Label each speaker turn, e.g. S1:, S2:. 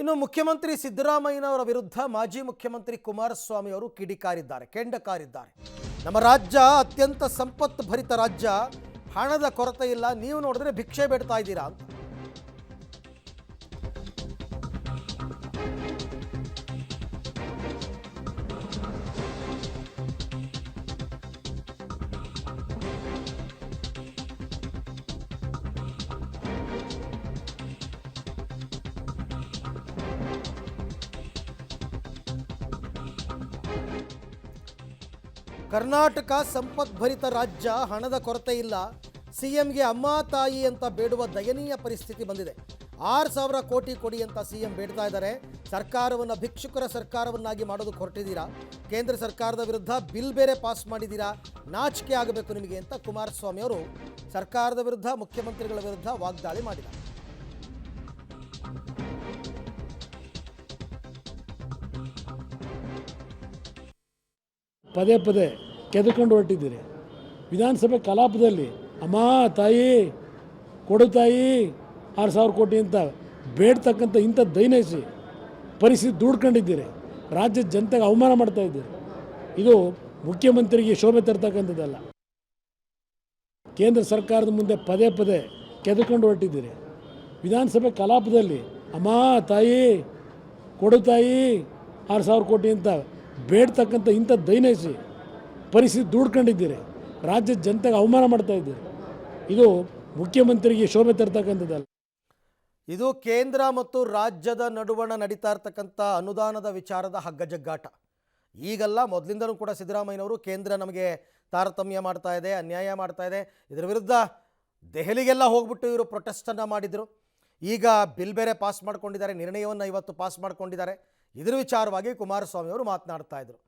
S1: ಇನ್ನು ಮುಖ್ಯಮಂತ್ರಿ ಸಿದ್ದರಾಮಯ್ಯನವರ ವಿರುದ್ಧ ಮಾಜಿ ಮುಖ್ಯಮಂತ್ರಿ ಕುಮಾರಸ್ವಾಮಿ ಅವರು ಕಿಡಿಕಾರಿದ್ದಾರೆ, ಕೆಂಡಕಾರಿದ್ದಾರೆ. ನಮ್ಮ ರಾಜ್ಯ ಅತ್ಯಂತ ಸಂಪತ್ಭರಿತ ರಾಜ್ಯ, ಹಣದ ಕೊರತೆ ಇಲ್ಲ, ನೀವು ನೋಡಿದ್ರೆ ಭಿಕ್ಷೆ ಬೇಡ್ತಾ ಇದ್ದೀರಾ ಅಂತ. ಕರ್ನಾಟಕ ಸಂಪದ್ಭರಿತ ರಾಜ್ಯ, ಹಣದ ಕೊರತೆ ಇಲ್ಲ, ಸಿಎಂಗೆ ಅಮ್ಮ ತಾಯಿ ಅಂತ ಬೇಡುವ ದಯನೀಯ ಪರಿಸ್ಥಿತಿ ಬಂದಿದೆ. 6,000 ಕೋಟಿ ಕೊಡಿ ಅಂತ ಸಿಎಂ ಬೇಡ್ತಾ ಇದ್ದಾರೆ. ಸರ್ಕಾರವನ್ನು ಭಿಕ್ಷುಕರ ಸರ್ಕಾರವನ್ನಾಗಿ ಮಾಡೋದಕ್ಕೆ ಹೊರಟಿದ್ದೀರಾ. ಕೇಂದ್ರ ಸರ್ಕಾರದ ವಿರುದ್ಧ ಬಿಲ್ ಬೇರೆ ಪಾಸ್ ಮಾಡಿದ್ದೀರಾ, ನಾಚಿಕೆ ಆಗಬೇಕು ನಿಮಗೆ ಅಂತ ಕುಮಾರಸ್ವಾಮಿ ಅವರು ಸರ್ಕಾರದ ವಿರುದ್ಧ, ಮುಖ್ಯಮಂತ್ರಿಗಳ ವಿರುದ್ಧ ವಾಗ್ದಾಳಿ ಮಾಡಿದ್ದಾರೆ.
S2: ಪದೇ ಪದೇ ಕೆದಕೊಂಡು ಹೊರಟಿದ್ದೀರಿ. ವಿಧಾನಸಭೆ ಕಲಾಪದಲ್ಲಿ ಅಮ್ಮ ತಾಯಿ ಕೊಡು ತಾಯಿ 6,000 ಕೋಟಿ ಅಂತ ಬೇಡ್ತಕ್ಕಂಥ ಇಂಥ ದೈನಸಿ ಪರಿಸ್ಥಿತಿ ದೂಡ್ಕೊಂಡಿದ್ದೀರಿ. ರಾಜ್ಯದ ಜನತೆಗೆ ಅವಮಾನ ಮಾಡ್ತಾ ಇದ್ದೀರಿ. ಇದು ಮುಖ್ಯಮಂತ್ರಿಗೆ ಶೋಭೆ ತರ್ತಕ್ಕಂಥದ್ದಲ್ಲ. ಕೇಂದ್ರ ಸರ್ಕಾರದ ಮುಂದೆ ಪದೇ ಪದೇ ಕೆದಕೊಂಡು ಹೊರಟಿದ್ದೀರಿ. ವಿಧಾನಸಭೆ ಕಲಾಪದಲ್ಲಿ ಅಮ್ಮ ತಾಯಿ ಕೊಡು ತಾಯಿ 6,000 ಕೋಟಿ ಅಂತ ಬೇಡ್ತಕ್ಕಂಥ ಇಂಥ ದೈನಸಿ ಪರಿಸ್ಥಿತಿ ದೂಡ್ಕೊಂಡಿದ್ದೀರಿ. ರಾಜ್ಯದ ಜನತೆಗೆ ಅವಮಾನ ಮಾಡ್ತಾ ಇದ್ದೀರಿ. ಇದು ಮುಖ್ಯಮಂತ್ರಿಗೆ ಶೋಭೆ ತರ್ತಕ್ಕಂಥದ್ದಲ್ಲ.
S1: ಇದು ಕೇಂದ್ರ ಮತ್ತು ರಾಜ್ಯದ ನಡುವಣ ನಡೀತಾ ಇರ್ತಕ್ಕಂಥ ಅನುದಾನದ ವಿಚಾರದ ಹಗ್ಗಜಗ್ಗಾಟ. ಈಗಲ್ಲ, ಮೊದಲಿಂದನೂ ಕೂಡ ಸಿದ್ದರಾಮಯ್ಯನವರು ಕೇಂದ್ರ ನಮಗೆ ತಾರತಮ್ಯ ಮಾಡ್ತಾ ಇದೆ, ಅನ್ಯಾಯ ಮಾಡ್ತಾ ಇದೆ, ಇದರ ವಿರುದ್ಧ ದೆಹಲಿಗೆಲ್ಲ ಹೋಗ್ಬಿಟ್ಟು ಇವರು ಪ್ರೊಟೆಸ್ಟನ್ನು ಮಾಡಿದರು. ಈಗ ಬಿಲ್ ಬೇರೆ ಪಾಸ್ ಮಾಡ್ಕೊಂಡಿದ್ದಾರೆ, ನಿರ್ಣಯವನ್ನು ಇವತ್ತು ಪಾಸ್ ಮಾಡ್ಕೊಂಡಿದ್ದಾರೆ. ಇದರ ವಿಚಾರವಾಗಿ ಕುಮಾರಸ್ವಾಮಿ ಅವರು ಮಾತನಾಡ್ತಾ ಇದ್ರು.